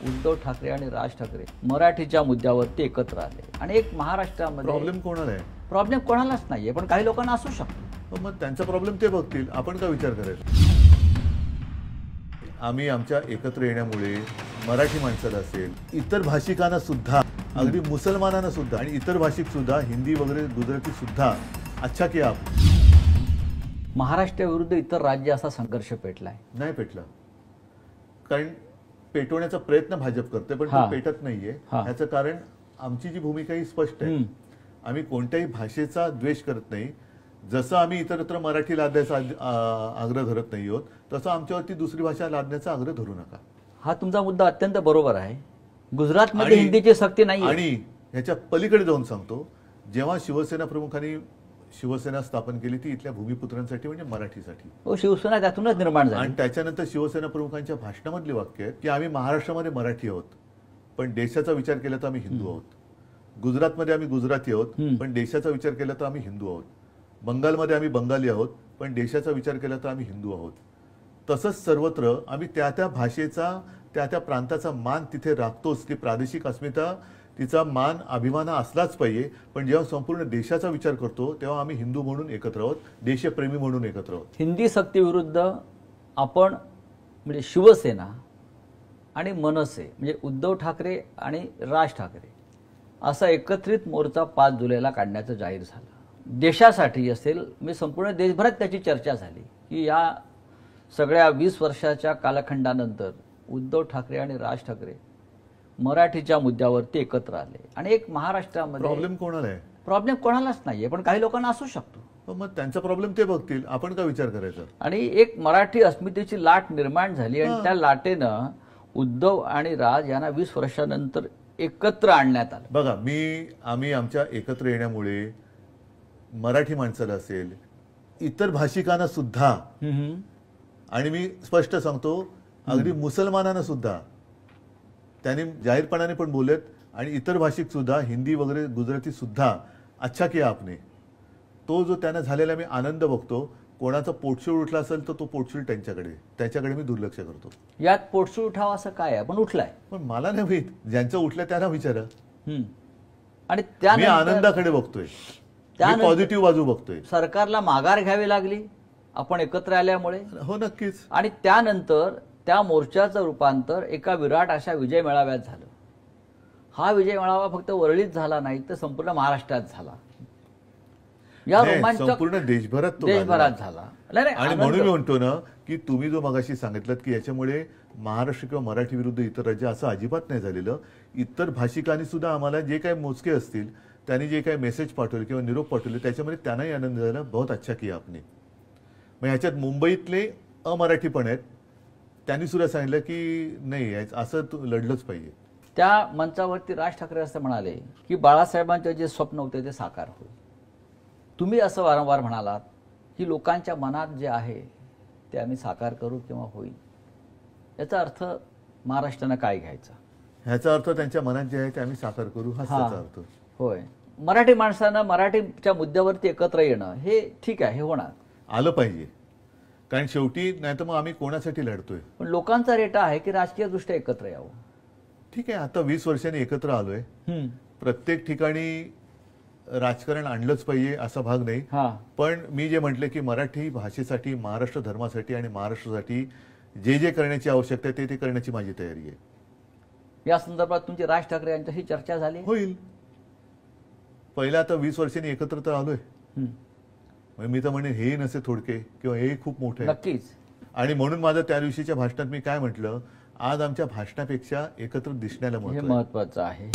उद्धव ठाकरे आणि राज ठाकरे मराठीच्या मुद्द्यावरती एकत्र आले आणि एक महाराष्ट्रामध्ये प्रॉब्लेम कोणाला आहे? प्रॉब्लेम कोणालाच नाहीये, पण काही लोकांना असू शकतो. मग त्यांचा प्रॉब्लेम ते बघतील, आपण का विचार करायचा? आम्ही आमच्या एकत्र येण्यामुळे मराठी माणसाला असेल, इतर भाषिकांना सुद्धा, अगदी मुसलमानांना सुद्धा आणि इतर भाषिक सुद्धा, हिंदी वगैरे गुजराती सुद्धा अच्छा किया आप. महाराष्ट्राविरुद्ध इतर राज्य असा संघर्ष पेटलाय. नाही पेटला, कारण पेटवण्याचा प्रयत्न भाजप करते, पण हा. तो पेटत नाहीये. हा. ह्याचं कारण आमची जी भूमिका ही स्पष्ट आहे. आम्ही कोणत्याही भाषेचा द्वेष करत नाही. जसं आम्ही इतरत्र मराठी लादण्याचा आग्रह धरत नाही आहोत, तसं आमच्यावरती दुसरी भाषा लादण्याचा आग्रह धरू नका. हा तुमचा मुद्दा अत्यंत बरोबर आहे. गुजरातमध्ये हिंदीची सक्ती नाही आणि ह्याच्या पलीकडे जाऊन सांगतो, जेव्हा शिवसेना प्रमुखांनी शिवसेना स्थापन केली ती इथल्या भूमिपुत्रांसाठी, म्हणजे मराठीसाठी. हो, शिवसेना त्यातूनच निर्माण झाली. आणि त्याच्यानंतर शिवसेना प्रमुखांच्या भाषणामधली वाक्य आहेत की आम्ही महाराष्ट्रामध्ये मराठी आहोत, पण देशाचा विचार केला तर आम्ही हिंदू आहोत. गुजरातमध्ये आम्ही गुजराती आहोत, पण देशाचा विचार केला तर आम्ही हिंदू आहोत. बंगालमध्ये आम्ही बंगाली आहोत, पण देशाचा विचार केला तर आम्ही हिंदू आहोत. तसंच सर्वत्र आम्ही त्या त्या भाषेचा, त्या त्या प्रांताचा मान तिथे राखतोच. ती प्रादेशिक अस्मिता, तिचा मान, अभिमान असलाच पाहिजे. पण जेव्हा संपूर्ण देशाचा विचार करतो तेव्हा आम्ही हिंदू म्हणून एकत्र आहोत, देशप्रेमी म्हणून एकत्र आहोत. हिंदी सक्तीविरुद्ध आपण म्हणजे शिवसेना आणि मनसे म्हणजे उद्धव ठाकरे आणि राज ठाकरे असा एकत्रित मोर्चा 5 जुलैला काढण्याचं जाहीर झालं. देशासाठी असेल, म्हणजे संपूर्ण देशभरात त्याची चर्चा झाली की या सगळ्या 20 वर्षाच्या कालखंडानंतर उद्धव ठाकरे आणि राज ठाकरे मराठीच्या मुद्द्यावरती एकत्र आले आणि एक महाराष्ट्रामध्ये प्रॉब्लेम कोणाला आहे? प्रॉब्लेम कोणालाच नाहीये, पण काही लोकांना असू शकतो. मग त्यांचा प्रॉब्लेम ते बघतील, आपण का विचार करायचा? आणि एक मराठी अस्मितेची लाट निर्माण झाली आणि त्या लाटेनं उद्धव आणि राज यांना 20 वर्षानंतर एकत्र आणण्यात आलं. बघा, आम्ही आमच्या एकत्र येण्यामुळे मराठी माणसाला असेल, इतर भाषिकांना सुद्धा, आणि मी स्पष्ट सांगतो अगदी मुसलमानांना सुद्धा, त्यांनी जाहीरपणाने पण बोलत, आणि इतर भाषिक सुद्धा, हिंदी वगैरे गुजराती सुद्धा अच्छा किया आपने. तो जो त्यांना झालेला मी आनंद बघतो. कोणाचा पोटशूळ उठला असेल तर तो पोटशूळ त्याच्याकडे मी दुर्लक्ष करतो. यात पोटशूळ उठावा असं काय आहे? पण उठलाय. पण मला नाही माहित, ज्यांचं उठलं त्यांना विचारा. आणि मी आनंदाकडे बघतोय, पॉझिटिव्ह बाजू बघतोय. सरकारला माघार घ्यावी लागली आपण एकत्र आल्यामुळे. हो, नक्कीच. आणि त्यानंतर त्या मोर्चाचं रूपांतर एका विराट अशा विजय मेळाव्यात झालं. हा विजय मेळावा फक्त वरळीत झाला नाही तर संपूर्ण महाराष्ट्रात झाला. या रोमांचक संपूर्ण देशभरात झाला. आणि म्हणून मी म्हणतो ना की तुम्ही जो मगाशी सांगितलं की याच्यामुळे महाराष्ट्र किंवा मराठी विरुद्ध इतर राज्य असं अजिबात नाही झालेलं. इतर भाषिकांनी सुद्धा आम्हाला जे काही मोजके असतील त्यांनी जे काही मेसेज पाठवले किंवा निरोप पाठवले त्याच्यामध्ये त्यांनाही आनंद झाला. बहुत अच्छा किया आपने. मग ह्याच्यात मुंबईतले अमराठी पण आहेत, त्यांनी सुद्धा सांगितलं की नाही, असं लढलंच पाहिजे. त्या मंचावरती राज ठाकरे असं म्हणाले की बाळासाहेबांचे जे स्वप्न होते ते साकार होईल. तुम्ही असं वारंवार म्हणालात की लोकांच्या मनात जे आहे ते आम्ही साकार करू किंवा होईल. याचा अर्थ महाराष्ट्रानं काय घ्यायचा? ह्याचा अर्थ त्यांच्या मनात जे आहे ते आम्ही साकार करू, हाच त्याचा अर्थ. होय, मराठी माणसानं मराठीच्या मुद्द्यावरती एकत्र येणं हे ठीक आहे, हे होणार, आलं पाहिजे. कारण शेवटी नाही तर मग आम्ही कोणासाठी लढतोय? पण लोकांचा रेटा आहे की राजकीय दृष्ट्या एकत्र यावं. ठीक आहे, आता 20 वर्षांनी एकत्र आलोय. प्रत्येक ठिकाणी राजकारण आणलंच पाहिजे असा भाग नाही. पण मी जे म्हटलं की मराठी भाषेसाठी, महाराष्ट्र धर्मासाठी आणि महाराष्ट्रासाठी जे जे करण्याची आवश्यकता आहे ते करण्याची माझी तयारी आहे. या संदर्भात तुमची राज ठाकरे यांच्याशी चर्चा झाली? होईल. पहिला आता 20 वर्षांनी एकत्र तर आलोय. मी तर म्हणेन हे नसे थोडके किंवा हे खूप मोठे. नक्कीच. आणि म्हणून माझं त्या दिवशीच्या भाषणात मी काय म्हटलं, आज आमच्या भाषणापेक्षा एकत्र दिसण्याला महत्त्व आहे. महत्त्वाचं आहे.